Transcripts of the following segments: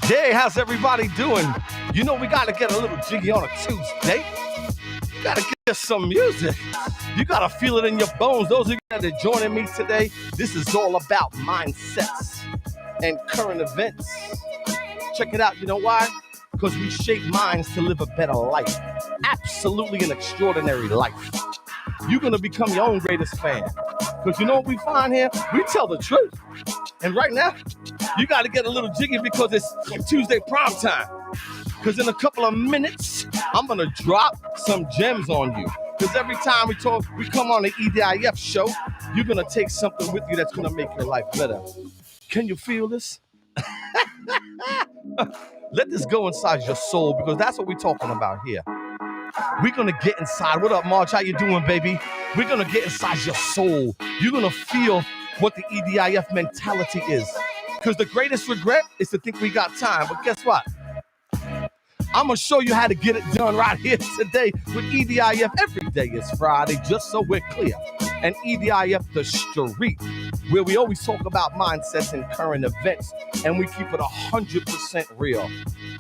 Hey, how's everybody doing? You know we gotta get a little jiggy on a Tuesday. You gotta get some music. You gotta feel it in your bones. Those of you that are joining me today, this is all about mindsets and current events. Check it out. You know why? Because we shape minds to live a better life. Absolutely an extraordinary life. You're gonna become your own greatest fan. Because you know what we find here? We tell the truth. And right now, you got to get a little jiggy because it's Tuesday prime time. Because in a couple of minutes, I'm going to drop some gems on you. Because every time we come on the EDIF show, you're going to take something with you that's going to make your life better. Can you feel this? Let this go inside your soul because that's what we're talking about here. We're going to get inside. What up, Marge? How you doing, baby? We're going to get inside your soul. You're going to feel what the EDIF mentality is. Because the greatest regret is to think we got time. But guess what? I'm going to show you how to get it done right here today with EDIF. Every day is Friday, just so we're clear. And EDIF The St, where we always talk about mindsets and current events, and we keep it 100% real.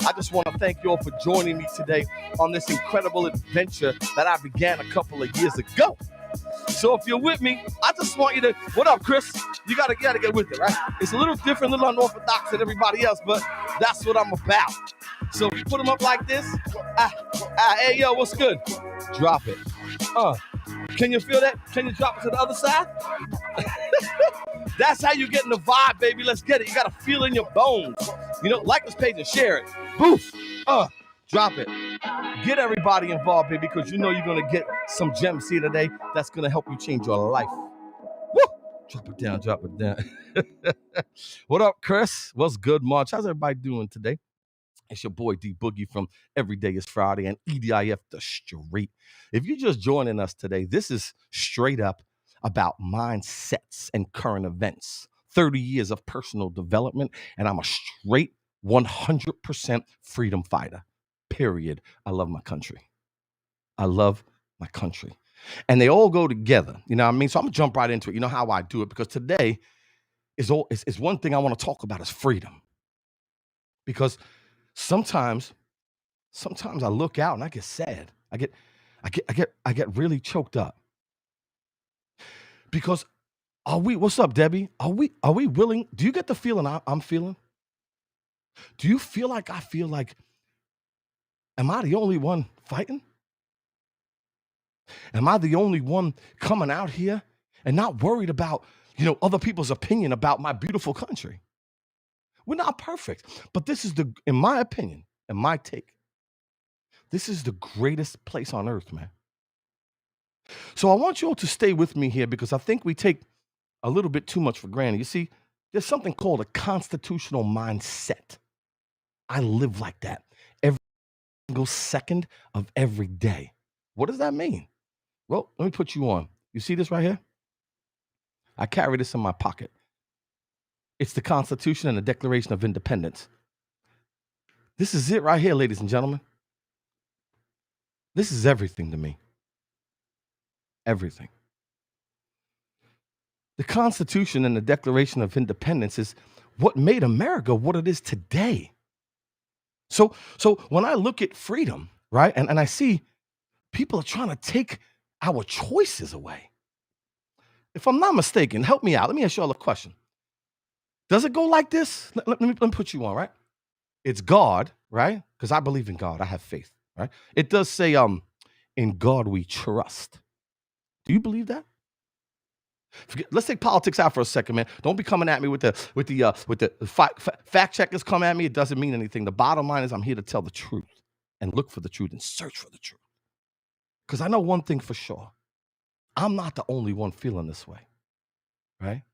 I just want to thank you all for joining me today on this incredible adventure that I began a couple of years ago. So if you're with me, I just want you to, what up, Chris? You gotta get with it, right? It's a little different, a little unorthodox than everybody else, but that's what I'm about. So we put them up like this. Hey, yo, what's good? Drop it. Can you feel that? Can you drop it to the other side? That's how you get in the vibe, baby. Let's get it. You gotta feel it in your bones. You know, like this page and share it. Boof. Drop it. Get everybody involved, baby, because you know you're going to get some gems here today that's going to help you change your life. Woo! Drop it down. What up, Chris? What's good, March? How's everybody doing today? It's your boy D Boogie from Every Day is Friday and EDIF The St. If you're just joining us today, this is straight up about mindsets and current events. 30 years of personal development, and I'm a straight 100% freedom fighter. Period. I love my country. I love my country. And they all go together. You know what I mean? So I'm going to jump right into it. You know how I do it? Because today is one thing I want to talk about is freedom. Because sometimes I look out and I get sad. I get really choked up. Because what's up, Debbie? Are we willing? Do you get the feeling I'm feeling? Do you feel like I feel like, am I the only one fighting? Am I the only one coming out here and not worried about, other people's opinion about my beautiful country? We're not perfect, but this is in my opinion, and my take, this is the greatest place on earth, man. So I want you all to stay with me here because I think we take a little bit too much for granted. You see, there's something called a constitutional mindset. I live like that every single second of every day. What does that mean? Well, let me put you on. You see this right here? I carry this in my pocket. It's the Constitution and the Declaration of Independence. This is it right here, ladies and gentlemen. This is everything to me. Everything. The Constitution and the Declaration of Independence is what made America what it is today. So when I look at freedom, right, and I see people are trying to take our choices away. If I'm not mistaken, help me out. Let me ask you all a question. Does it go like this? Let me put you on, right? It's God, right? Because I believe in God. I have faith, right? It does say, in God we trust. Do you believe that? Let's take politics out for a second, man. Don't be coming at me with the fact checkers come at me. It doesn't mean anything. The bottom line is I'm here to tell the truth and look for the truth and search for the truth. Because I know one thing for sure. I'm not the only one feeling this way, right?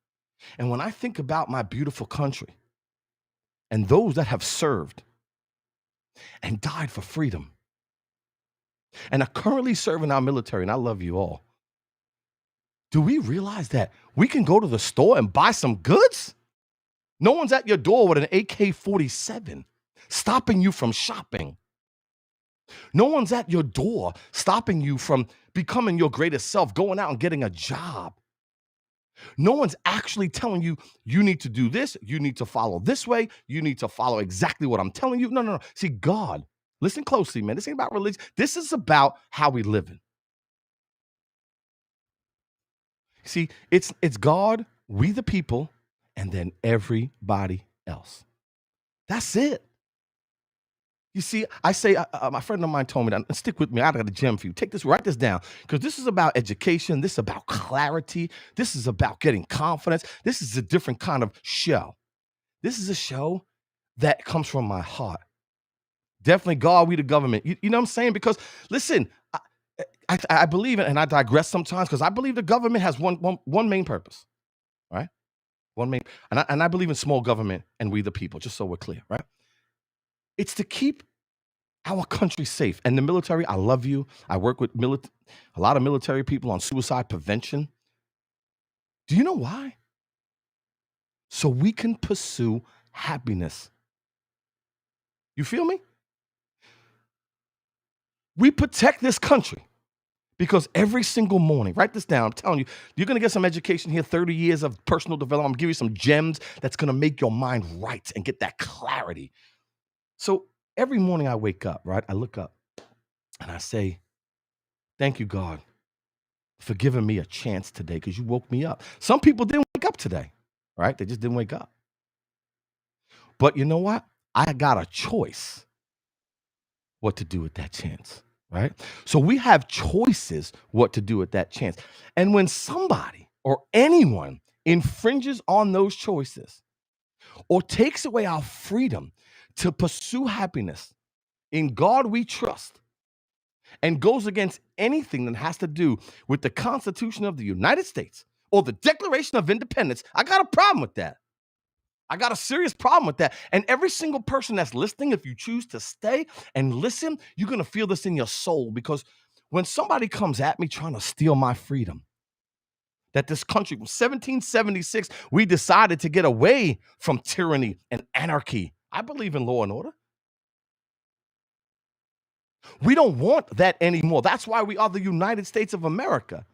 And when I think about my beautiful country and those that have served and died for freedom and are currently serving our military, and I love you all, do we realize that we can go to the store and buy some goods? No one's at your door with an AK-47 stopping you from shopping. No one's at your door stopping you from becoming your greatest self, going out and getting a job. No one's actually telling you, you need to do this, you need to follow this way, you need to follow exactly what I'm telling you. No, no, no. See, God, listen closely, man. This ain't about religion. This is about how we live in. See, it's God, we the people, and then everybody else. That's it. You see, I say, my friend of mine told me that, and stick with me, I got a gem for you. Take this, write this down, because this is about education. This is about clarity. This is about getting confidence. This is a different kind of show. This is a show that comes from my heart. Definitely God, we the government. You know what I'm saying? Because listen, I believe it, and I digress sometimes, because I believe the government has one main purpose, right? One main, and I believe in small government and we the people, just so we're clear, right? It's to keep our country safe. And the military, I love you. I work with a lot of military people on suicide prevention. Do you know why? So we can pursue happiness. You feel me? We protect this country because every single morning, write this down, I'm telling you, you're going to get some education here, 30 years of personal development. I'm going to give you some gems that's going to make your mind right and get that clarity. So every morning I wake up, right? I look up and I say, thank you, God, for giving me a chance today, because you woke me up. Some people didn't wake up today, right? They just didn't wake up. But you know what? I got a choice what to do with that chance, right? So we have choices what to do with that chance. And when somebody or anyone infringes on those choices or takes away our freedom to pursue happiness in God we trust, and goes against anything that has to do with the Constitution of the United States or the Declaration of Independence, I got a problem with that. I got a serious problem with that. And every single person that's listening, if you choose to stay and listen, you're going to feel this in your soul, because when somebody comes at me trying to steal my freedom, that this country, from 1776, we decided to get away from tyranny and anarchy. I believe in law and order. We don't want that anymore. That's why we are the United States of America.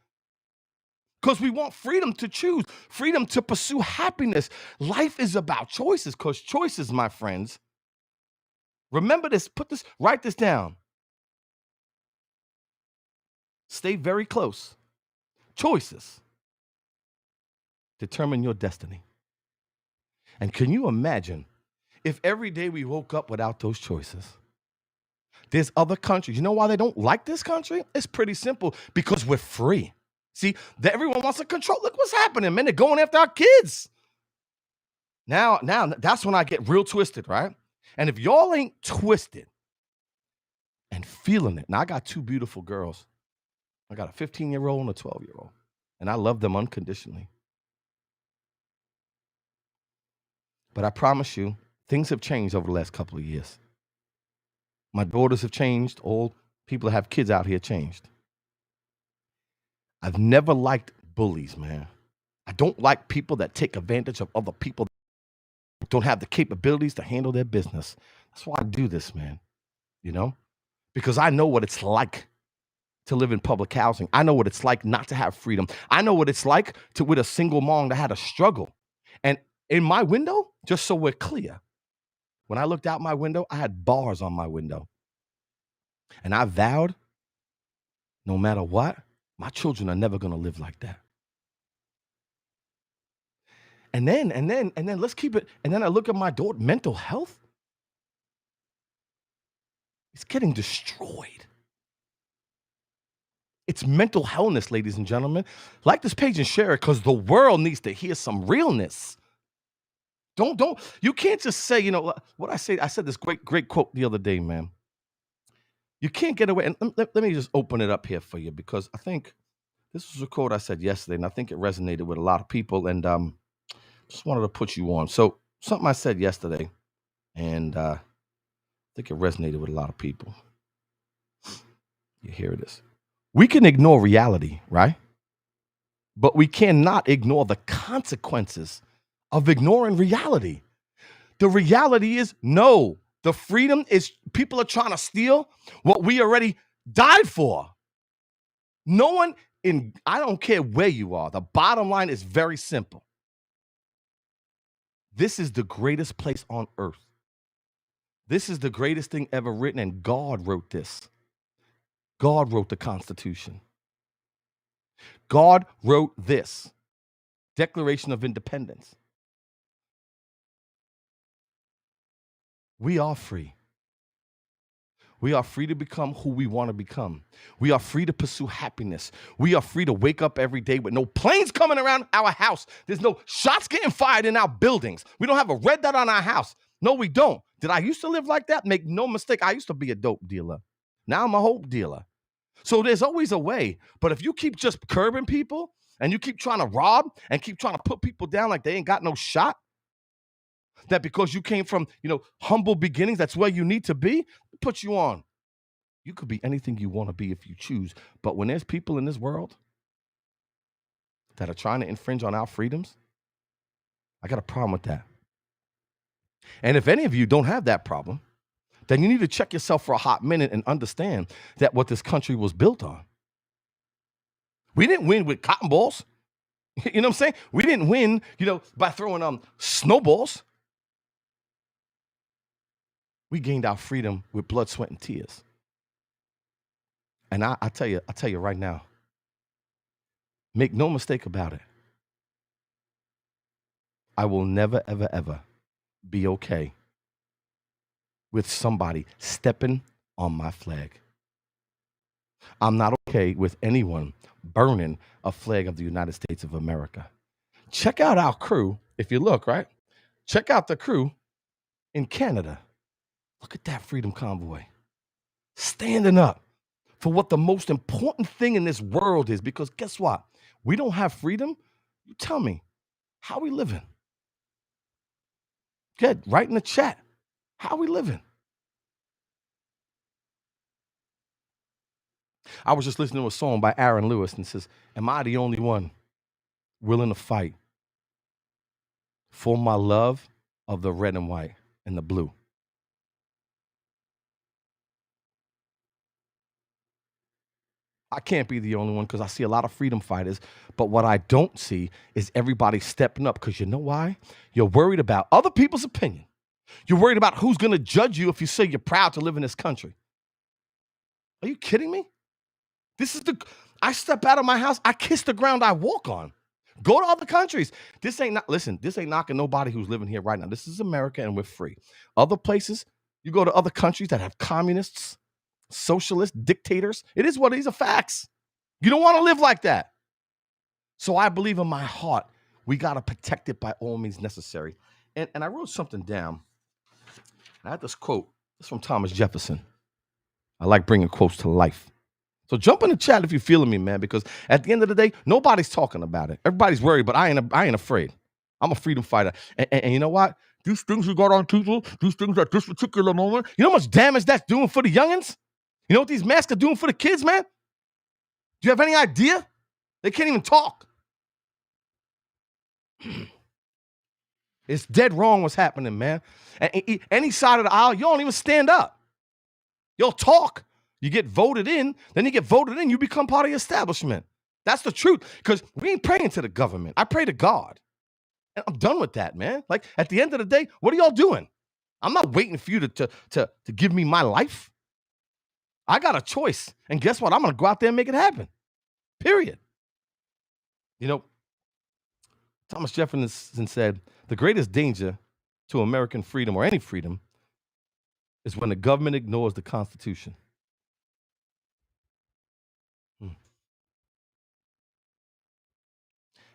Because we want freedom to choose, freedom to pursue happiness. Life is about choices, because choices, my friends, remember this, write this down. Stay very close. Choices determine your destiny. And can you imagine if every day we woke up without those choices? There's other countries. You know why they don't like this country? It's pretty simple. Because we're free. See, everyone wants to control. Look what's happening, man. They're going after our kids. Now, that's when I get real twisted, right? And if y'all ain't twisted and feeling it. Now, I got two beautiful girls. I got a 15-year-old and a 12-year-old. And I love them unconditionally. But I promise you, things have changed over the last couple of years. My daughters have changed. All people that have kids out here changed. I've never liked bullies, man. I don't like people that take advantage of other people that don't have the capabilities to handle their business. That's why I do this, man. You know? Because I know what it's like to live in public housing. I know what it's like not to have freedom. I know what it's like to with a single mom that had a struggle. And in my window, just so we're clear, when I looked out my window, I had bars on my window. And I vowed, no matter what, my children are never going to live like that. And then let's keep it. And then I look at my daughter, mental health. It's getting destroyed. It's mental illness, ladies and gentlemen. Like this page and share it, because the world needs to hear some realness. You can't just say, you know, what I say. I said this great quote the other day, man. You can't get away. And let me just open it up here for you, because I think this was a quote I said yesterday, and I think it resonated with a lot of people, and just wanted to put you on. So something I said yesterday, and I think it resonated with a lot of people. You hear this. We can ignore reality, right? But we cannot ignore the consequences of ignoring reality. The reality is, no, the freedom is people are trying to steal what we already died for. No one I don't care where you are. The bottom line is very simple. This is the greatest place on earth. This is the greatest thing ever written, and God wrote this. God wrote the Constitution. God wrote this Declaration of Independence. We are free. We are free to become who we want to become. We are free to pursue happiness. We are free to wake up every day with no planes coming around our house. There's no shots getting fired in our buildings. We don't have a red dot on our house. No, we don't. Did I used to live like that? Make no mistake, I used to be a dope dealer. Now I'm a hope dealer. So there's always a way. But if you keep just curbing people and you keep trying to rob and keep trying to put people down like they ain't got no shot, that because you came from, humble beginnings, that's where you need to be, put you on. You could be anything you want to be if you choose. But when there's people in this world that are trying to infringe on our freedoms, I got a problem with that. And if any of you don't have that problem, then you need to check yourself for a hot minute and understand that what this country was built on. We didn't win with cotton balls. You know what I'm saying? We didn't win, by throwing snowballs. We gained our freedom with blood, sweat, and tears. And I tell you right now, make no mistake about it. I will never, ever, ever be okay with somebody stepping on my flag. I'm not okay with anyone burning a flag of the United States of America. Check out our crew, if you look, right? Check out the crew in Canada. Look at that freedom convoy. Standing up for what the most important thing in this world is. Because guess what? We don't have freedom. You tell me, how are we living? Good, write in the chat. How are we living? I was just listening to a song by Aaron Lewis and it says, am I the only one willing to fight for my love of the red and white and the blue? I can't be the only one because I see a lot of freedom fighters. But what I don't see is everybody stepping up, because you know why? You're worried about other people's opinion. You're worried about who's going to judge you if you say you're proud to live in this country. Are you kidding me? I step out of my house, I kiss the ground I walk on. Go to other countries. This ain't knocking nobody who's living here right now. This is America and we're free. Other places, you go to other countries that have communists, socialists, dictators. It is what these are facts. You don't want to live like that. So I believe in my heart, we got to protect it by all means necessary. And I wrote something down. I had this quote. It's from Thomas Jefferson. I like bringing quotes to life. So jump in the chat if you're feeling me, man, because at the end of the day, nobody's talking about it. Everybody's worried, but I ain't afraid. I'm a freedom fighter. And you know what? These things we got on people, these things at this particular moment, you know how much damage that's doing for the youngins? You know what these masks are doing for the kids, man? Do you have any idea? They can't even talk. It's dead wrong what's happening, man. And any side of the aisle, you don't even stand up. You'll talk. You get voted in, then you get voted in, you become part of the establishment. That's the truth, because we ain't praying to the government. I pray to God. And I'm done with that, man. Like, at the end of the day, what are y'all doing? I'm not waiting for you to give me my life. I got a choice. And guess what? I'm going to go out there and make it happen. Period. Thomas Jefferson said, the greatest danger to American freedom or any freedom is when the government ignores the Constitution.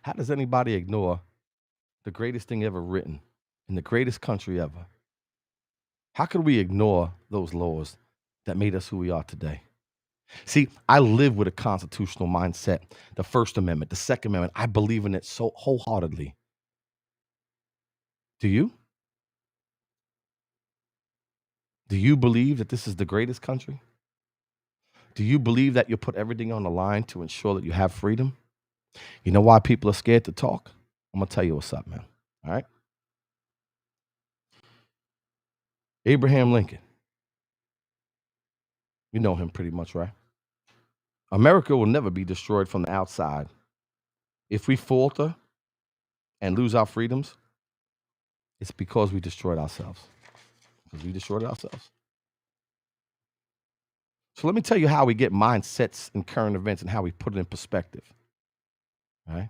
How does anybody ignore the greatest thing ever written in the greatest country ever? How could we ignore those laws that made us who we are today? See, I live with a constitutional mindset. The First Amendment, the Second Amendment, I believe in it so wholeheartedly. Do you? Do you believe that this is the greatest country? Do you believe that you'll put everything on the line to ensure that you have freedom? You know why people are scared to talk? I'm going to tell you what's up, man. All right? Abraham Lincoln. You know him pretty much, right? America will never be destroyed from the outside. If we falter and lose our freedoms, it's because we destroyed ourselves. Because we destroyed ourselves. So let me tell you how we get mindsets in current events and how we put it in perspective. All right?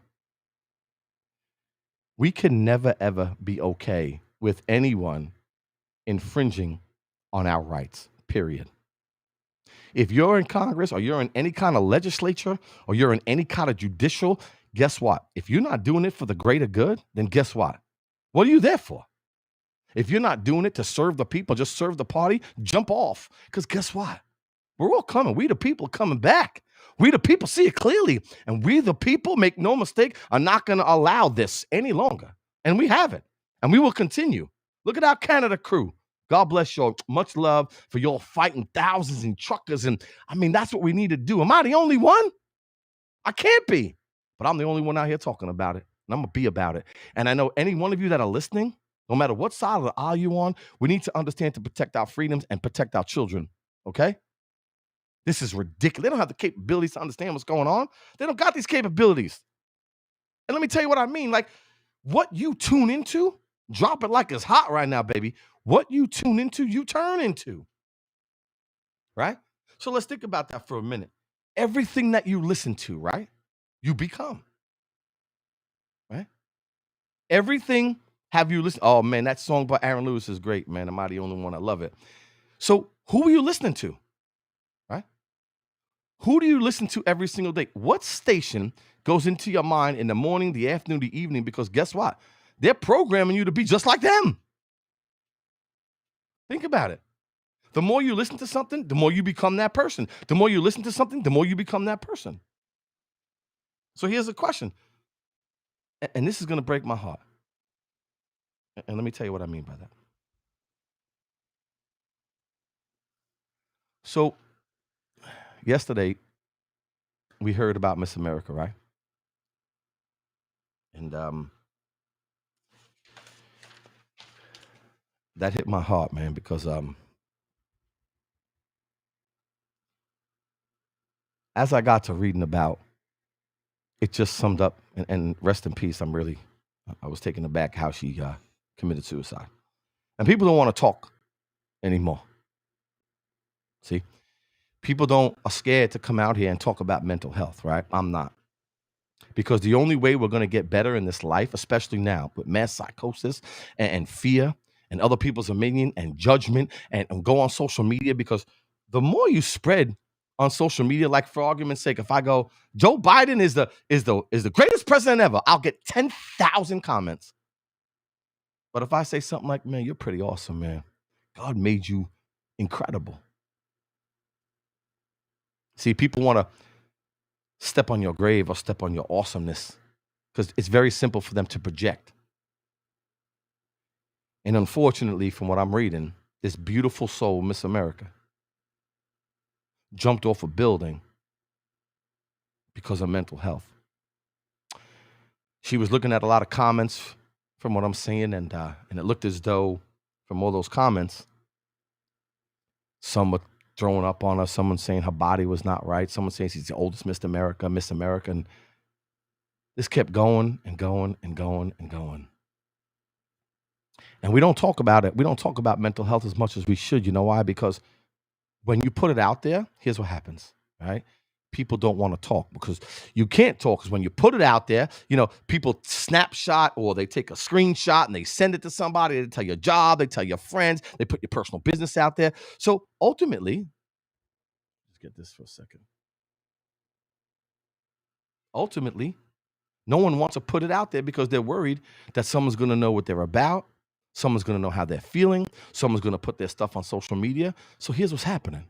We can never, ever be okay with anyone infringing on our rights, period. If you're in Congress or you're in any kind of legislature or you're in any kind of judicial, guess what? If you're not doing it for the greater good, then guess what? What are you there for? If you're not doing it to serve the people, just serve the party, jump off. Because guess what? We're all coming. We the people coming back. We the people see it clearly. And we the people, make no mistake, are not going to allow this any longer. And we haven't. And we will continue. Look at our Canada crew. God bless y'all. Much love for y'all fighting thousands and truckers. And I mean, that's what we need to do. Am I the only one? I can't be. But I'm the only one out here talking about it. And I'm going to be about it. And I know any one of you that are listening, no matter what side of the aisle you're on, we need to understand to protect our freedoms and protect our children. Okay? This is ridiculous. They don't have the capabilities to understand what's going on. They don't got these capabilities. And let me tell you what I mean. Like, what you tune into, drop it like it's hot right now, baby. What you tune into, you turn into. Right? So let's think about that for a minute. Everything that you listen to, right? You become. Right? Everything have you listened. Oh, man, that song by Aaron Lewis is great, man. Am I the only one? I love it. So who are you listening to? Right? Who do you listen to every single day? What station goes into your mind in the morning, the afternoon, the evening? Because guess what? They're programming you to be just like them. Think about it. The more you listen to something, the more you become that person. The more you listen to something, the more you become that person. So here's a question. And this is going to break my heart. And let me tell you what I mean by that. So yesterday, we heard about Miss America, right? And that hit my heart, man, because as I got to reading about, it just summed up, and rest in peace, I was taken aback how she committed suicide. And people don't want to talk anymore. See? People are scared to come out here and talk about mental health, right? I'm not. Because the only way we're going to get better in this life, especially now with mass psychosis and fear and other people's opinion and judgment and go on social media, because the more you spread on social media, like for argument's sake, if I go, Joe Biden is the greatest president ever, I'll get 10,000 comments. But if I say something like, man, you're pretty awesome, man. God made you incredible. See, people want to step on your grave or step on your awesomeness because it's very simple for them to project. And unfortunately, from what I'm reading, this beautiful soul, Miss America, jumped off a building because of mental health. She was looking at a lot of comments from what I'm saying, and it looked as though from all those comments, some were throwing up on her, someone saying her body was not right, someone saying she's the oldest Miss America, and this kept going and going and going and going. And we don't talk about it. We don't talk about mental health as much as we should. You know why? Because when you put it out there, here's what happens, right? People don't want to talk because you can't talk, because when you put it out there, people snapshot or they take a screenshot and they send it to somebody. They tell your job, they tell your friends, they put your personal business out there. So ultimately, let's get this for a second. Ultimately, no one wants to put it out there because they're worried that someone's going to know what they're about. Someone's going to know how they're feeling. Someone's going to put their stuff on social media. So here's what's happening.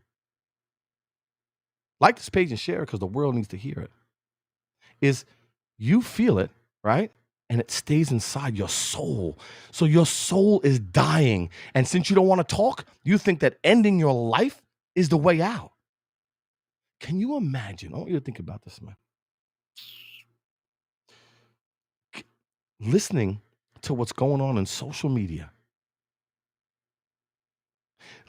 Like this page and share it because the world needs to hear it. Is you feel it, right? And it stays inside your soul. So your soul is dying. And since you don't want to talk, you think that ending your life is the way out. Can you imagine? I want you to think about this, man. Listening to what's going on in social media.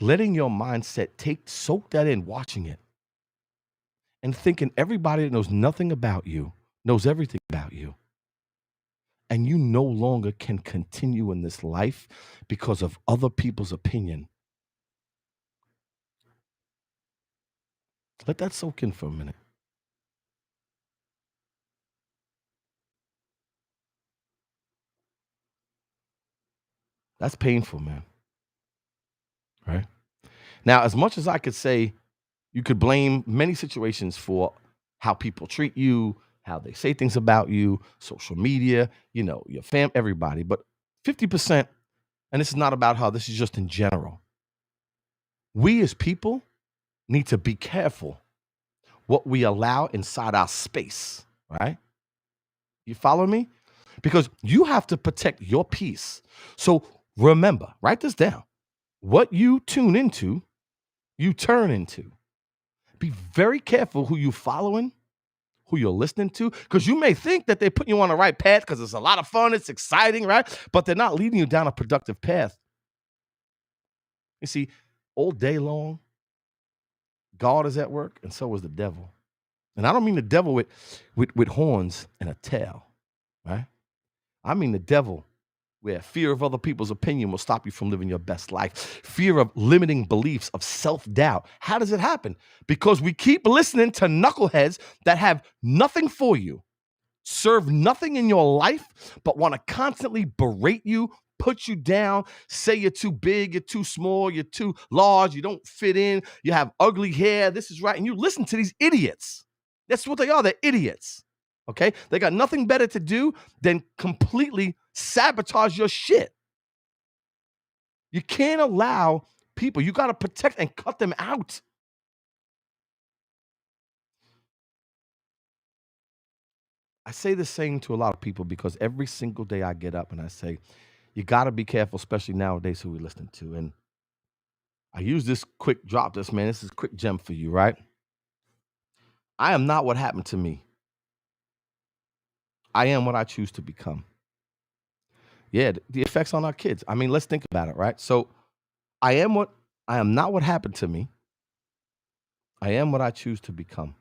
Letting your mindset soak that in, watching it. and thinking everybody that knows nothing about you knows everything about you. And you no longer can continue in this life because of other people's opinion. Let that soak in for a minute. That's painful, man. Right? Now, as much as I could say, you could blame many situations for how people treat you, how they say things about you, social media, your fam, everybody. But 50%, and this is not about how, this is just in general. We as people need to be careful what we allow inside our space, right? You follow me? Because you have to protect your peace. So remember, write this down. What you tune into, you turn into. Be very careful who you following, who you're listening to, because you may think that they're putting you on the right path because it's a lot of fun, it's exciting, right? But they're not leading you down a productive path. You see, all day long, God is at work, and so is the devil. And I don't mean the devil with horns and a tail, right? I mean the devil where fear of other people's opinion will stop you from living your best life. Fear of limiting beliefs, of self-doubt. How does it happen? Because we keep listening to knuckleheads that have nothing for you, serve nothing in your life, but want to constantly berate you, put you down, say you're too big, you're too small, you're too large, you don't fit in, you have ugly hair, this is right. And you listen to these idiots. That's what they are. They're idiots. Okay? They got nothing better to do than completely sabotage your shit. You can't allow people, you got to protect and cut them out. I say the same to a lot of people because every single day I get up and I say, you got to be careful, especially nowadays who we listen to. And I use this quick drop this, man. This is a quick gem for you, right? I am not what happened to me. I am what I choose to become. Yeah, the effects on our kids. I mean, let's think about it, right? So I am not what happened to me. I am what I choose to become.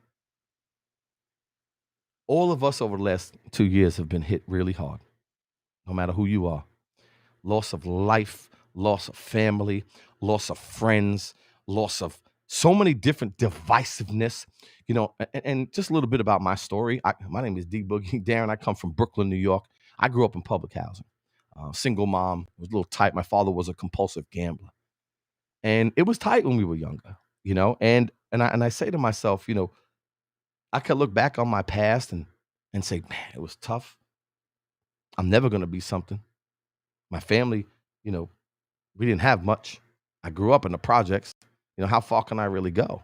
All of us over the last 2 years have been hit really hard, no matter who you are. Loss of life, loss of family, loss of friends, loss of so many different divisiveness, and just a little bit about my story. My name is D Boogie Darin. I come from Brooklyn, New York. I grew up in public housing. Single mom, was a little tight. My father was a compulsive gambler. And it was tight when we were younger, and I say to myself, I could look back on my past and say, man, it was tough. I'm never gonna be something. My family, you know, we didn't have much. I grew up in the projects. How far can I really go?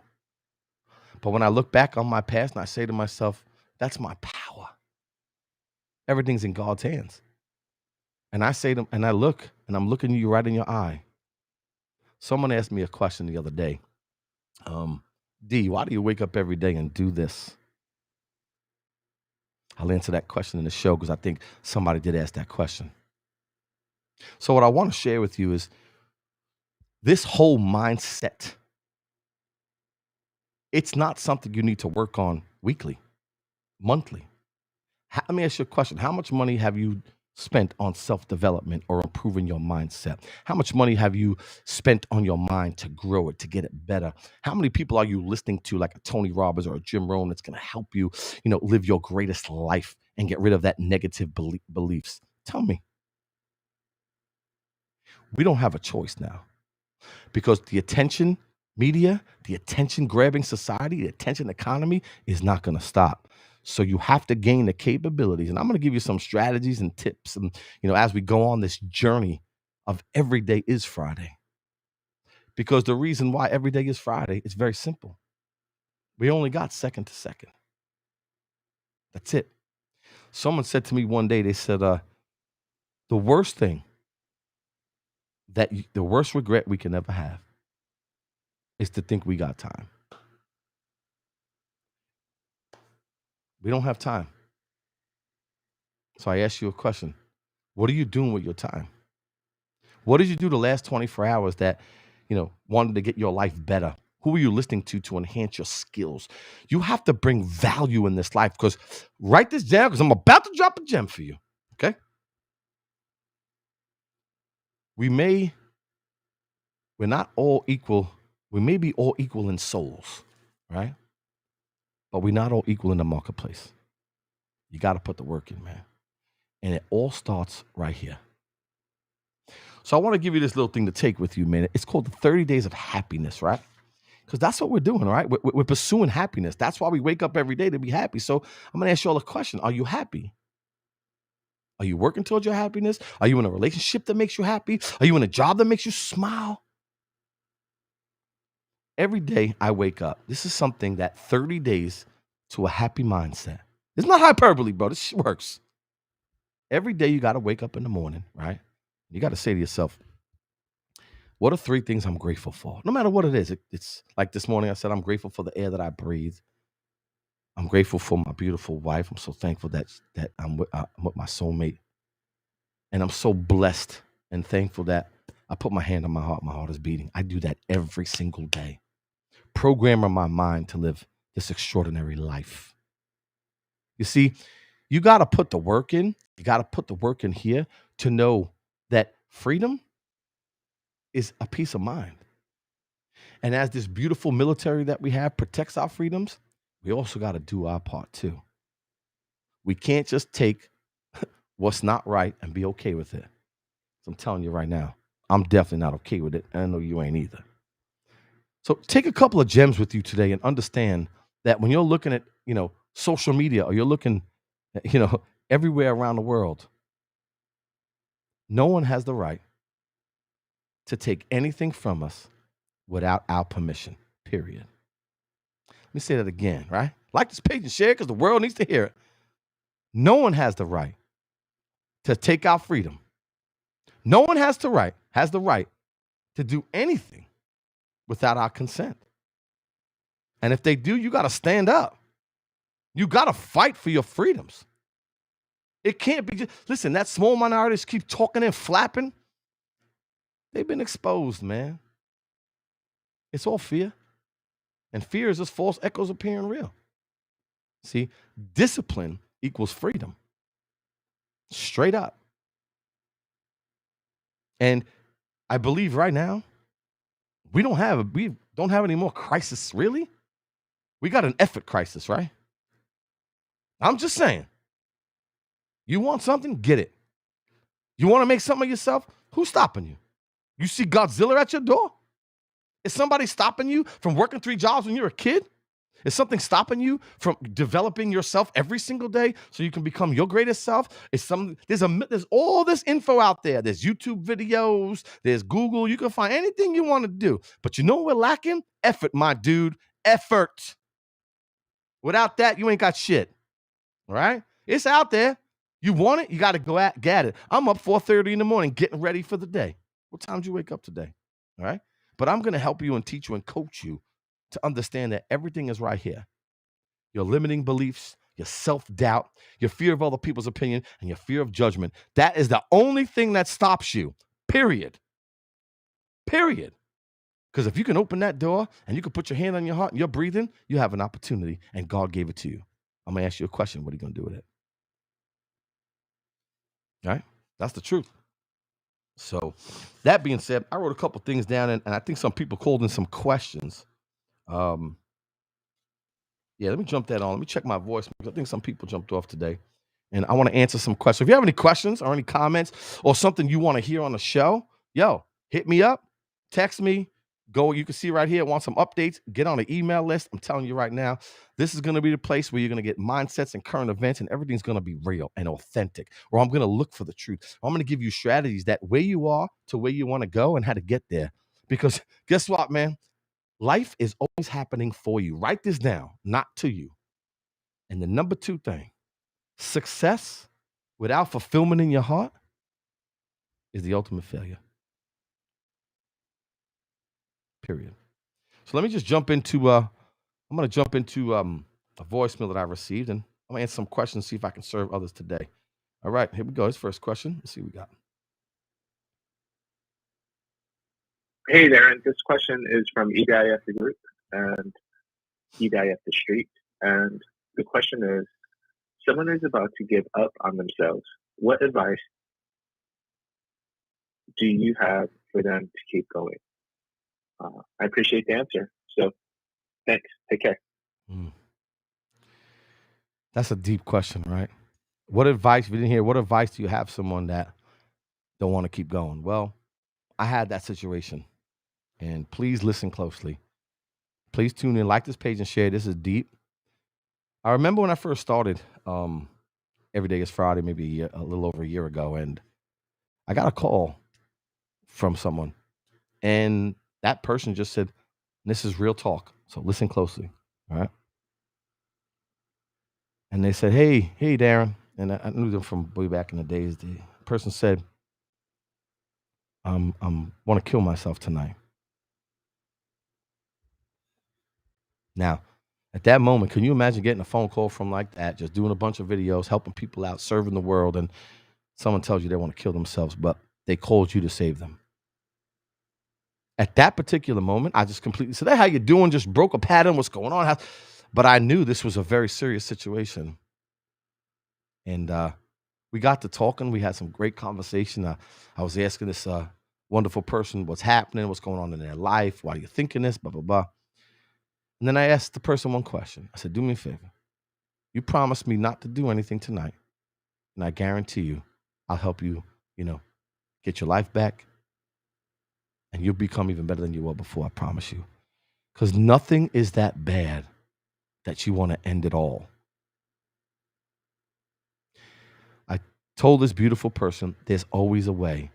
But when I look back on my past and I say to myself, that's my power. Everything's in God's hands. And I say to them, and I look, and I'm looking you right in your eye. Someone asked me a question the other day. D, why do you wake up every day and do this? I'll answer that question in the show because I think somebody did ask that question. So what I want to share with you is this whole mindset. It's not something you need to work on weekly, monthly. Let me ask you a question. How much money have you spent on self-development or improving your mindset? How much money have you spent on your mind to grow it, to get it better? How many people are you listening to, like a Tony Robbins or a Jim Rohn, that's going to help you, live your greatest life and get rid of that negative beliefs? Tell me. We don't have a choice now because the attention media, the attention grabbing society, the attention economy is not going to stop. So you have to gain the capabilities. And I'm going to give you some strategies and tips. And, as we go on this journey of every day is Friday, because the reason why every day is Friday is very simple. We only got second to second. That's it. Someone said to me one day, they said, the worst thing the worst regret we can ever have is to think we got time. We don't have time. So I ask you a question. What are you doing with your time? What did you do the last 24 hours that, wanted to get your life better? Who are you listening to enhance your skills? You have to bring value in this life, because write this down, because I'm about to drop a gem for you. Okay. We're not all equal. We may be all equal in souls, right? But we're not all equal in the marketplace. You got to put the work in, man. And it all starts right here. So I want to give you this little thing to take with you, man. It's called the 30 Days of Happiness, right? Because that's what we're doing, right? We're pursuing happiness. That's why we wake up every day, to be happy. So I'm going to ask you all a question. Are you happy? Are you working towards your happiness? Are you in a relationship that makes you happy? Are you in a job that makes you smile? Every day I wake up. This is something that 30 days to a happy mindset. It's not hyperbole, bro. This shit works. Every day you got to wake up in the morning, right? You got to say to yourself, what are 3 things I'm grateful for? No matter what it is. It's like this morning I said, I'm grateful for the air that I breathe. I'm grateful for my beautiful wife. I'm so thankful that I'm with my soulmate. And I'm so blessed and thankful that I put my hand on my heart. My heart is beating. I do that every single day. Programming my mind to live this extraordinary life. You see, you got to put the work in. You got to put the work in here to know that freedom is a peace of mind. And as this beautiful military that we have protects our freedoms, we also got to do our part too. We can't just take what's not right and be okay with it. So I'm telling you right now, I'm definitely not okay with it. And I know you ain't either. So take a couple of gems with you today and understand that when you're looking at, social media, or you're looking, everywhere around the world, no one has the right to take anything from us without our permission, period. Let me say that again, right? Like this page and share, because the world needs to hear it. No one has the right to take our freedom. No one has the right to do anything without our consent. And if they do, you got to stand up. You got to fight for your freedoms. It can't be just, listen, that small minorities keep talking and flapping. They've been exposed, man. It's all fear. And fear is just false echoes appearing real. See, discipline equals freedom. Straight up. And I believe right now, we don't have any more crisis, really. We got an effort crisis, right? I'm just saying. You want something? Get it. You want to make something of yourself? Who's stopping you? You see Godzilla at your door? Is somebody stopping you from working 3 jobs when you're a kid? Is something stopping you from developing yourself every single day so you can become your greatest self? There's all this info out there. There's YouTube videos, there's Google. You can find anything you want to do. But you know what we're lacking? Effort, my dude. Effort. Without that, you ain't got shit. All right? It's out there. You want it, you got to go get it. I'm up 4:30 in the morning getting ready for the day. What time did you wake up today? All right? But I'm going to help you and teach you and coach you to understand that everything is right here. Your limiting beliefs, your self-doubt, your fear of other people's opinion, and your fear of judgment. That is the only thing that stops you, period. Period. Because if you can open that door and you can put your hand on your heart and you're breathing, you have an opportunity, and God gave it to you. I'm going to ask you a question. What are you going to do with it? All right? That's the truth. So that being said, I wrote a couple things down, and I think some people called in some questions. Yeah, let me jump that on. Let me check my voice, because I think some people jumped off today. And I want to answer some questions. If you have any questions or any comments or something you want to hear on the show, hit me up, text me. Go, you can see right here, want some updates, get on the email list. I'm telling you right now, this is going to be the place where you're going to get mindsets and current events, and everything's going to be real and authentic. Or I'm going to look for the truth. I'm going to give you strategies that where you are to where you want to go and how to get there. Because guess what, man? Life is always happening for you. Write this down, not to you. And the number 2 thing, success without fulfillment in your heart is the ultimate failure. Period. So let me just jump into a voicemail that I received, and I'm gonna answer some questions, see if I can serve others today. All right, here we go. His first question. Let's see what we got. Hey, Darin. This question is from EDIF The St. and EDIF The Street. And the question is, someone is about to give up on themselves. What advice do you have for them to keep going? I appreciate the answer. So thanks. Take care. Mm. That's a deep question, right? What advice, if you didn't hear, what advice do you have someone that don't want to keep going? Well, I had that situation, and please listen closely. Please tune in, like this page, and share. This is deep. I remember when I first started, Every Day is Friday, maybe a little over a year ago, and I got a call from someone, and that person just said, "This is real talk, so listen closely." All right. And they said, hey, Darin. And I knew them from way back in the days. The person said, I'm want to kill myself tonight. Now, at that moment, can you imagine getting a phone call from like that, just doing a bunch of videos, helping people out, serving the world, and someone tells you they want to kill themselves, but they called you to save them? At that particular moment, I just completely said, "Hey, how you doing?" Just broke a pattern. What's going on? But I knew this was a very serious situation. And we got to talking. We had some great conversation. I was asking this wonderful person what's happening, what's going on in their life, why are you thinking this, blah, blah, blah. And then I asked the person one question. I said, "Do me a favor. You promised me not to do anything tonight. And I guarantee you, I'll help you, get your life back. And you'll become even better than you were before, I promise you. Because nothing is that bad that you want to end it all." I told this beautiful person, there's always a way.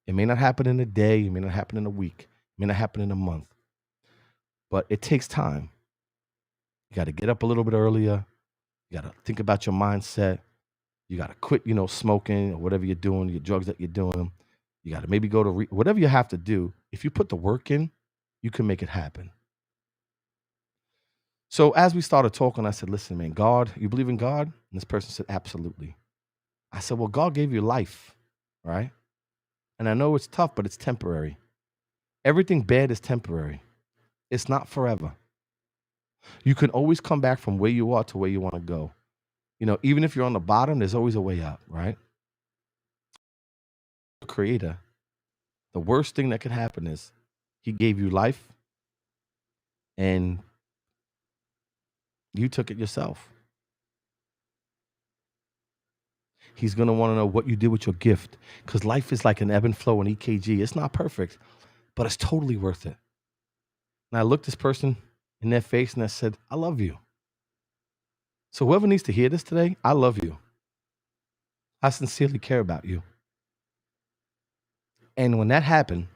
It may not happen in a day, it may not happen in a week, it may not happen in a month, but it takes time. You got to get up a little bit earlier. You got to think about your mindset. You got to quit, smoking or whatever you're doing, your drugs that you're doing. You got to maybe go to whatever you have to do. If you put the work in, you can make it happen. So as we started talking, I said, "Listen, man, God, you believe in God?" And this person said, "Absolutely." I said, "Well, God gave you life, right? And I know it's tough, but it's temporary. Everything bad is temporary. It's not forever. You can always come back from where you are to where you want to go. Even if you're on the bottom, there's always a way up, right? The Creator, the worst thing that could happen is He gave you life and you took it yourself. He's going to want to know what you did with your gift, because life is like an ebb and flow in EKG. It's not perfect, but it's totally worth it." And I looked this person in their face and I said, "I love you. So whoever needs to hear this today, I love you. I sincerely care about you." And when that happened,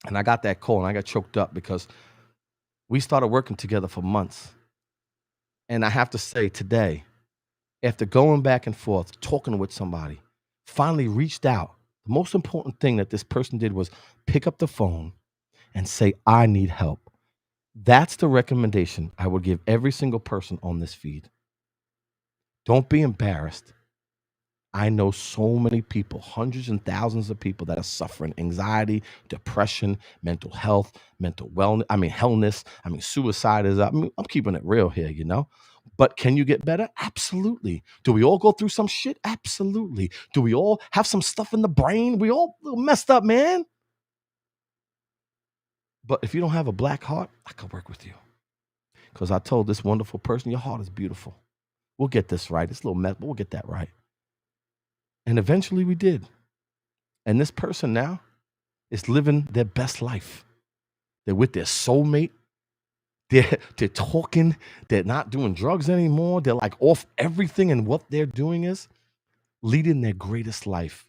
and I got that call and I got choked up because we started working together for months. And I have to say today, after going back and forth, talking with somebody, finally reached out. The most important thing that this person did was pick up the phone and say, "I need help." That's the recommendation I would give every single person on this feed. Don't be embarrassed. I know so many people, hundreds and thousands of people that are suffering anxiety, depression, mental health, mental wellness. Hellness. Suicide is up. I'm keeping it real here, But can you get better? Absolutely. Do we all go through some shit? Absolutely. Do we all have some stuff in the brain? We all messed up, man. But if you don't have a black heart, I could work with you. Because I told this wonderful person, your heart is beautiful. We'll get this right. It's a little mess, but we'll get that right. And eventually we did. And this person now is living their best life. They're with their soulmate. They're talking. They're not doing drugs anymore. They're like off everything. And what they're doing is leading their greatest life.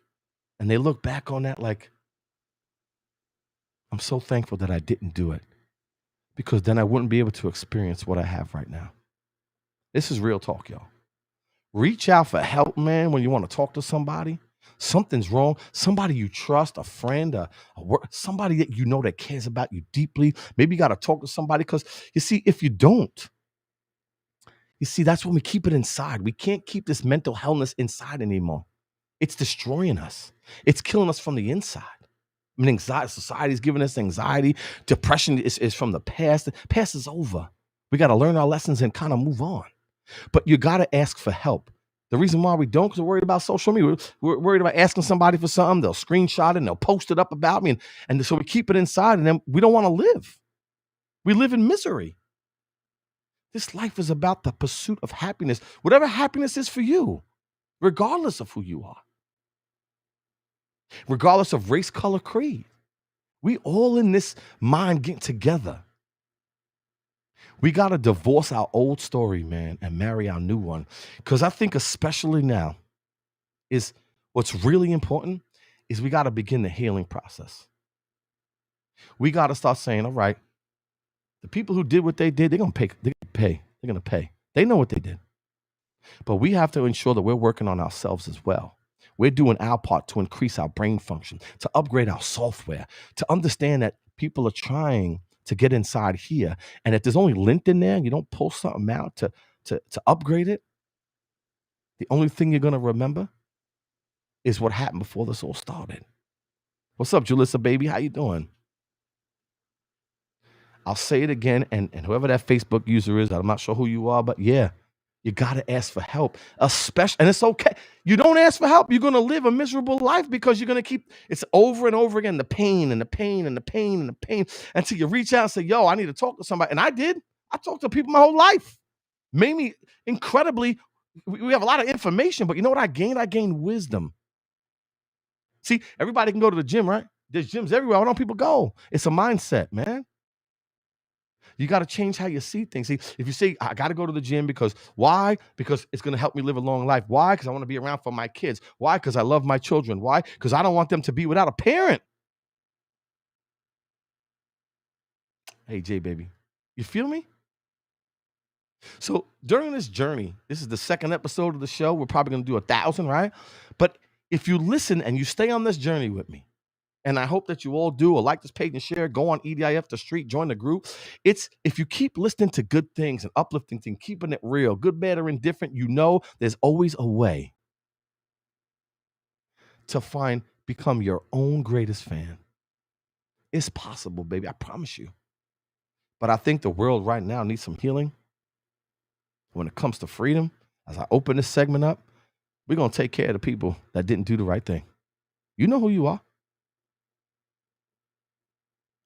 And they look back on that like, I'm so thankful that I didn't do it, because then I wouldn't be able to experience what I have right now. This is real talk, y'all. Reach out for help, man, when you want to talk to somebody. Something's wrong. Somebody you trust, a friend, somebody that you know that cares about you deeply. Maybe you got to talk to somebody, because you see, if you don't, that's when we keep it inside. We can't keep this mental illness inside anymore. It's destroying us. It's killing us from the inside. I mean, anxiety, society's giving us anxiety. Depression is from the past. The past is over. We got to learn our lessons and kind of move on. But you got to ask for help. The reason why we don't, because we're worried about social media. We're worried about asking somebody for something. They'll screenshot it and they'll post it up about me. And so we keep it inside, and then we don't want to live. We live in misery. This life is about the pursuit of happiness, whatever happiness is for you, regardless of who you are, regardless of race, color, creed. We all in this mind getting together. We got to divorce our old story, man, and marry our new one. Because I think especially now is what's really important is we got to begin the healing process. We got to start saying, all right, the people who did what they did, they're going to pay. They're going to pay. They know what they did. But we have to ensure that we're working on ourselves as well. We're doing our part to increase our brain function, to upgrade our software, to understand that people are trying to get inside here. And if there's only lint in there and you don't pull something out to upgrade it, the only thing you're going to remember is what happened before this all started. What's up, Julissa, baby? How you doing? I'll say it again, and whoever that Facebook user is, I'm not sure who you are, but yeah, you got to ask for help, especially, and it's okay. You don't ask for help, you're going to live a miserable life because you're going to keep, it's over and over again, the pain and the pain and the pain and the pain until you reach out and say, yo, I need to talk to somebody. And I did. I talked to people my whole life. Made me incredibly, we have a lot of information, but you know what I gained? I gained wisdom. See, everybody can go to the gym, right? There's gyms everywhere. Why don't people go? It's a mindset, man. You got to change how you see things. See, if you say, I got to go to the gym because why? Because it's going to help me live a long life. Why? Because I want to be around for my kids. Why? Because I love my children. Why? Because I don't want them to be without a parent. Hey, Jay, baby, you feel me? So during this journey, this is the second episode of the show. We're probably going to do 1,000, right? But if you listen and you stay on this journey with me, and I hope that you all do, or like this page and share, go on EDIF The Street, join the group. It's if you keep listening to good things and uplifting things, keeping it real, good, bad, or indifferent, you know there's always a way to become your own greatest fan. It's possible, baby. I promise you. But I think the world right now needs some healing. When it comes to freedom, as I open this segment up, we're going to take care of the people that didn't do the right thing. You know who you are.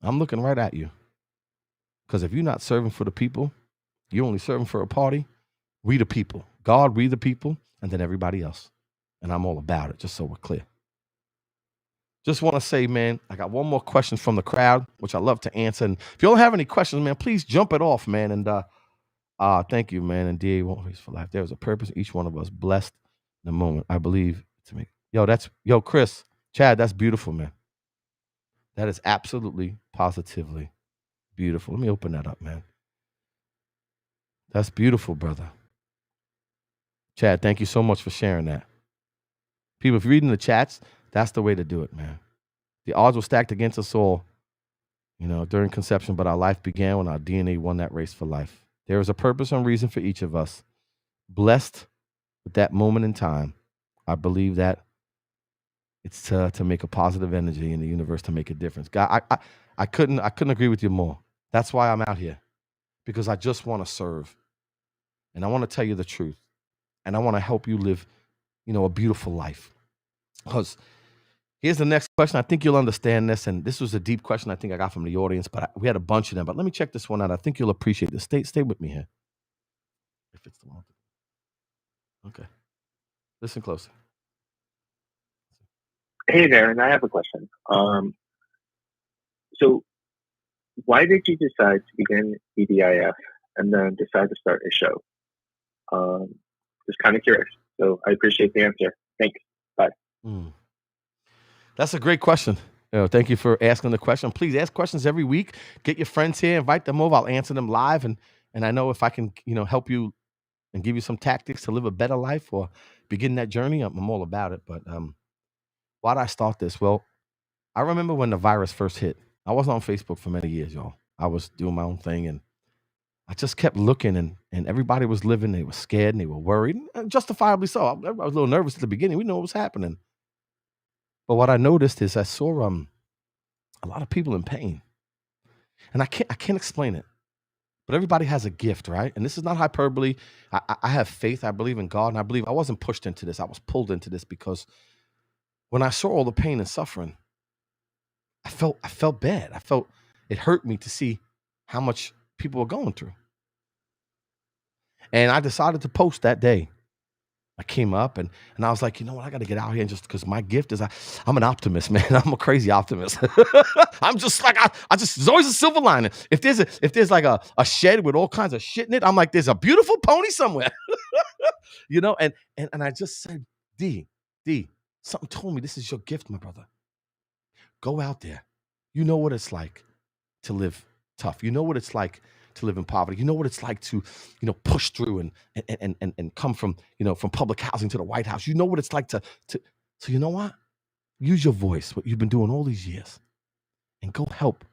I'm looking right at you. Because if you're not serving for the people, you're only serving for a party. We the people. God, we the people, and then everybody else. And I'm all about it, just so we're clear. Just want to say, man, I got one more question from the crowd, which I love to answer. And if you don't have any questions, man, please jump it off, man. And thank you, man. And DA won't raise for life. There is a purpose. Each one of us blessed in the moment, I believe, to make. Yo, Chris, Chad, that's beautiful, man. That is absolutely, positively beautiful. Let me open that up, man. That's beautiful, brother. Chad, thank you so much for sharing that. People, if you're reading the chats, that's the way to do it, man. The odds were stacked against us all, during conception, but our life began when our DNA won that race for life. There is a purpose and reason for each of us. Blessed with that moment in time. I believe that it's to make a positive energy in the universe, to make a difference. God, I couldn't agree with you more. That's why I'm out here, because I just want to serve, and I want to tell you the truth, and I want to help you live, a beautiful life. Because here's the next question. I think you'll understand this, and this was a deep question I think I got from the audience, but we had a bunch of them. But let me check this one out. I think you'll appreciate this. Stay with me here. If it's the one. Okay. Listen closer. Hey, Darin, I have a question. So why did you decide to begin EDIF and then decide to start a show? Just kind of curious. So I appreciate the answer. Thanks. Bye. That's a great question. Thank you for asking the question. Please ask questions every week. Get your friends here, invite them over. I'll answer them live. And I know if I can, help you and give you some tactics to live a better life or begin that journey, I'm all about it. But why did I start this? Well, I remember when the virus first hit. I wasn't on Facebook for many years, y'all. I was doing my own thing, and I just kept looking, and everybody was living. They were scared and they were worried, and justifiably so. I was a little nervous at the beginning. We knew what was happening. But what I noticed is I saw a lot of people in pain. And I can't explain it. But everybody has a gift, right? And this is not hyperbole. I have faith. I believe in God, and I believe I wasn't pushed into this. I was pulled into this because when I saw all the pain and suffering, I felt bad. It hurt me to see how much people were going through. And I decided to post that day. I came up and I was like, you know what? I got to get out here, and just because my gift is I'm an optimist, man. I'm a crazy optimist. I'm just like there's always a silver lining. If there's like a shed with all kinds of shit in it, I'm like, there's a beautiful pony somewhere, you know. And I just said, D, something told me this is your gift, my brother. Go out there. You know what it's like to live tough. You know what it's like to live in poverty. You know what it's like to, push through and come from, from public housing to the White House. You know what it's like to so you know what? Use your voice, what you've been doing all these years, and go help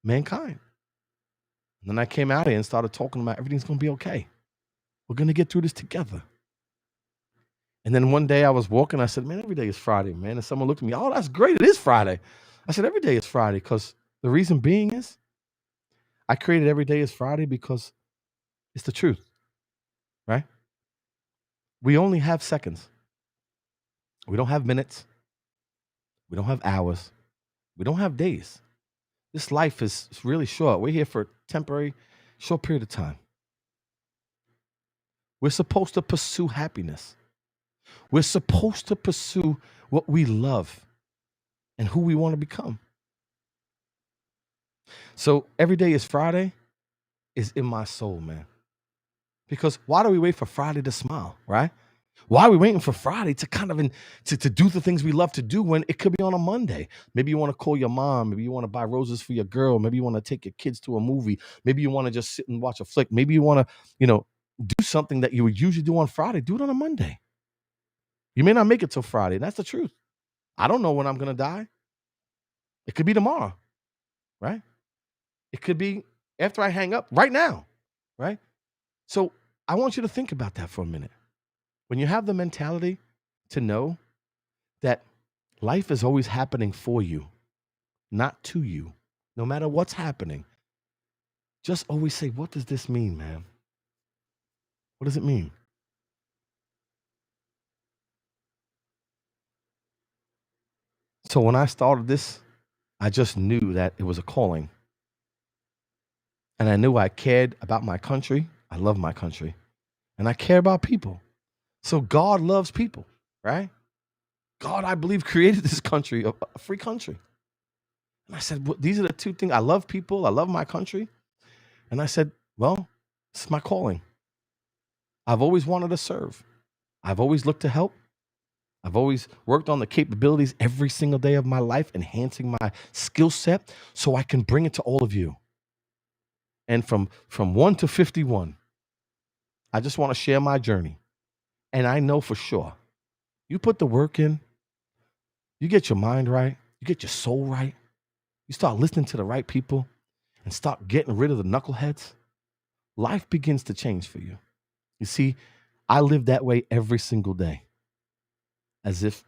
mankind. And then I came out here and started talking about everything's going to be okay. We're going to get through this together. And then one day I was walking, I said, man, every day is Friday, man. And someone looked at me, oh, that's great. It is Friday. I said, every day is Friday, because the reason being is I created every day is Friday because it's the truth, right? We only have seconds. We don't have minutes. We don't have hours. We don't have days. This life is really short. We're here for a temporary, short period of time. We're supposed to pursue happiness. We're supposed to pursue what we love and who we want to become. So every day is Friday is in my soul, man. Because why do we wait for Friday to smile, right? Why are we waiting for Friday to kind of to do the things we love to do when it could be on a Monday? Maybe you want to call your mom. Maybe you want to buy roses for your girl. Maybe you want to take your kids to a movie. Maybe you want to just sit and watch a flick. Maybe you want to, do something that you would usually do on Friday. Do it on a Monday. You may not make it till Friday. That's the truth. I don't know when I'm going to die. It could be tomorrow, right? It could be after I hang up right now, right? So I want you to think about that for a minute. When you have the mentality to know that life is always happening for you, not to you, no matter what's happening, just always say, what does this mean, man? What does it mean? So when I started this, I just knew that it was a calling. And I knew I cared about my country. I love my country. And I care about people. So God loves people, right? God, I believe, created this country, a free country. And I said, well, these are the two things. I love people. I love my country. And I said, well, it's my calling. I've always wanted to serve. I've always looked to help. I've always worked on the capabilities every single day of my life, enhancing my skill set so I can bring it to all of you. And from 1 to 51, I just want to share my journey. And I know for sure, you put the work in, you get your mind right, you get your soul right, you start listening to the right people and start getting rid of the knuckleheads, life begins to change for you. You see, I live that way every single day, as if,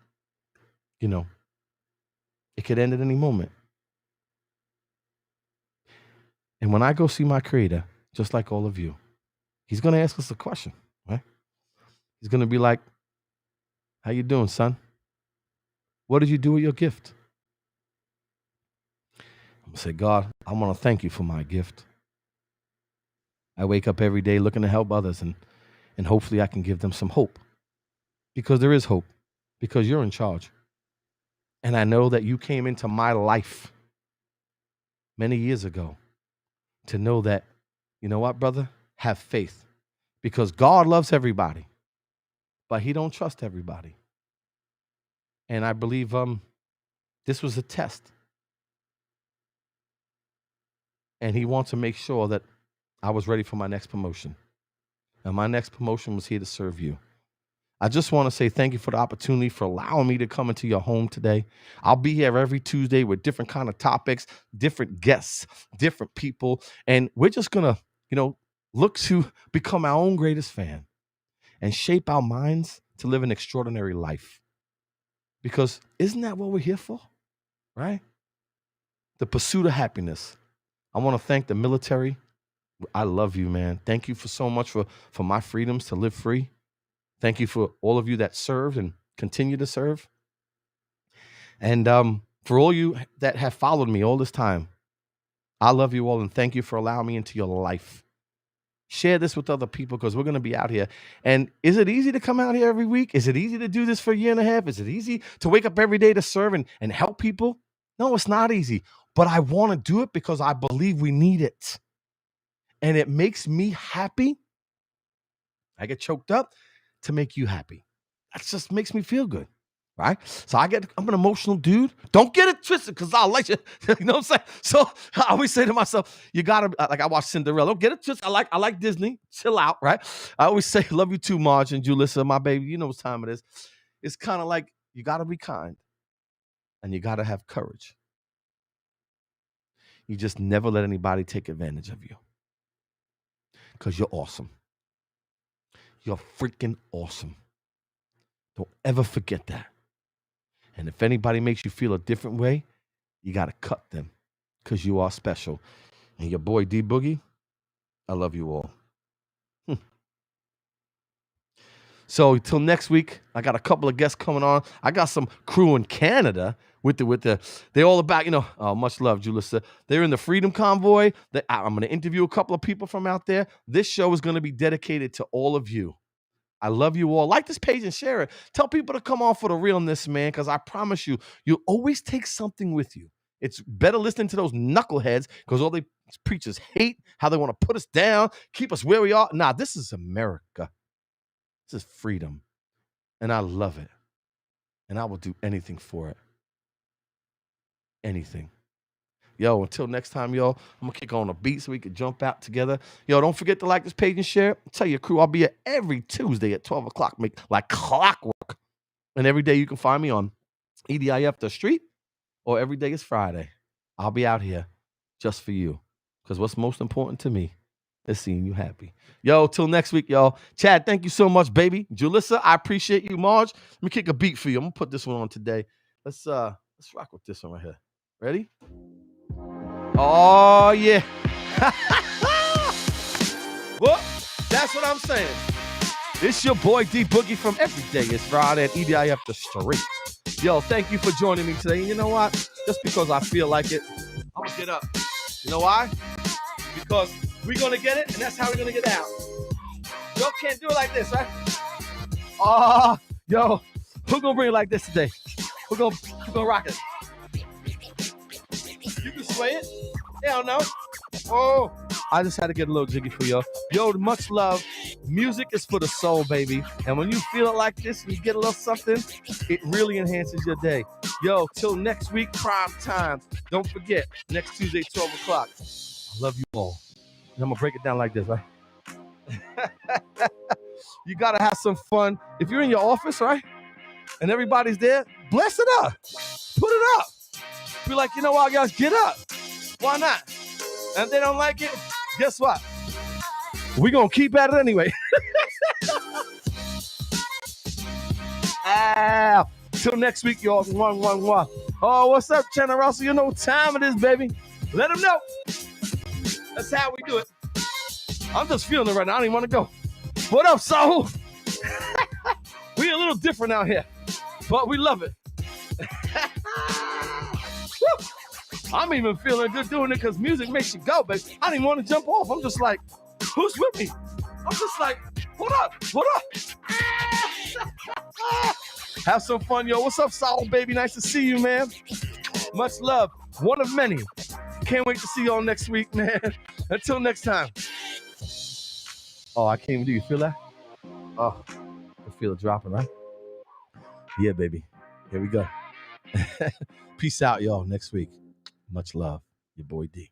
it could end at any moment. And when I go see my Creator, just like all of you, He's going to ask us a question, right? He's going to be like, how you doing, son? What did you do with your gift? I'm going to say, God, I want to thank you for my gift. I wake up every day looking to help others, and hopefully I can give them some hope, because there is hope, because you're in charge. And I know that you came into my life many years ago to know that, you know what, brother? Have faith, because God loves everybody, but He don't trust everybody. And I believe this was a test. And He wants to make sure that I was ready for my next promotion. And my next promotion was here to serve you. I just want to say thank you for the opportunity, for allowing me to come into your home today. I'll be here every Tuesday with different kind of topics, different guests, different people. And we're just going to, look to become our own greatest fan and shape our minds to live an extraordinary life. Because isn't that what we're here for? Right? the pursuit of happiness. I want to thank the military. I love you, man. Thank you for so much for my freedoms to live free. Thank you for all of you that served and continue to serve. And for all you that have followed me all this time, I love you all and thank you for allowing me into your life. Share this with other people because we're going to be out here. And is it easy to come out here every week? Is it easy to do this for a year and a half? Is it easy to wake up every day to serve and help people? No, it's not easy. But I want to do it because I believe we need it. And it makes me happy. I get choked up to make you happy. That just makes me feel good. Right? So I'm an emotional dude. Don't get it twisted because I like you. You know what I'm saying? So I always say to myself, you gotta, like I watch Cinderella. Don't get it twisted. I like Disney. Chill out, right? I always say, love you too, Marge and Julissa, my baby. You know what time it is. It's kind of like you gotta be kind and you gotta have courage. You just never let anybody take advantage of you. Because you're awesome. You're freaking awesome. Don't ever forget that. And if anybody makes you feel a different way, you got to cut them because you are special. And your boy D Boogie, I love you all. So until next week, I got a couple of guests coming on. I got some crew in Canada with the they're all about, much love, Julissa. They're in the Freedom Convoy. I'm going to interview a couple of people from out there. This show is going to be dedicated to all of you. I love you all. Like this page and share it. Tell people to come on for the realness, man, because I promise you, you'll always take something with you. It's better listening to those knuckleheads because all they preachers hate, how they want to put us down, keep us where we are. Nah, this is America. This is freedom. And I love it. And I will do anything for it. Anything. Yo, until next time, yo, I'm going to kick on a beat so we can jump out together. Yo, don't forget to like this page and share it. Tell your crew I'll be here every Tuesday at 12 o'clock, like clockwork. And every day you can find me on EDIF The St, or every day is Friday. I'll be out here just for you because what's most important to me is seeing you happy. Yo, till next week, y'all. Chad, thank you so much, baby. Julissa, I appreciate you. Marge, let me kick a beat for you. I'm going to put this one on today. Let's rock with this one right here. Ready? Oh, yeah. Well, that's what I'm saying. It's your boy D Boogie from Every Day It's Friday at EDIF The St. Yo, thank you for joining me today. And you know what? Just because I feel like it, I'm going to get up. You know why? Because we're going to get it, and that's how we're going to get out. Y'all can't do it like this, right? Yo, we're going to bring it like this today. We're going to rock it. You can sway it. Hell no. Oh, I just had to get a little jiggy for y'all. Yo, much love. Music is for the soul, baby. And when you feel it like this, and you get a little something, it really enhances your day. Yo, till next week, prime time. Don't forget, next Tuesday, 12 o'clock. I love you all. And I'm going to break it down like this, right? You got to have some fun. If you're in your office, right, and everybody's there, bless it up. Put it up. Be like, you know what, guys, get up. Why not? And if they don't like it, guess what? We're going to keep at it anyway. Till next week, y'all. One. Oh, what's up, Channel Russell? You know what time it is, baby. Let them know. That's how we do it. I'm just feeling it right now. I don't even want to go. What up, Soul? We a little different out here, but we love it. I'm even feeling good doing it because music makes you go, baby. I didn't want to jump off. I'm just like, who's with me? I'm just like, what up? Have some fun, yo. What's up, Soul, baby? Nice to see you, man. Much love. One of many. Can't wait to see y'all next week, man. Until next time. Oh, I can't even do. You feel that? Oh, I feel it dropping, right? Yeah, baby. Here we go. Peace out, y'all. Next week. Much love. Your boy D.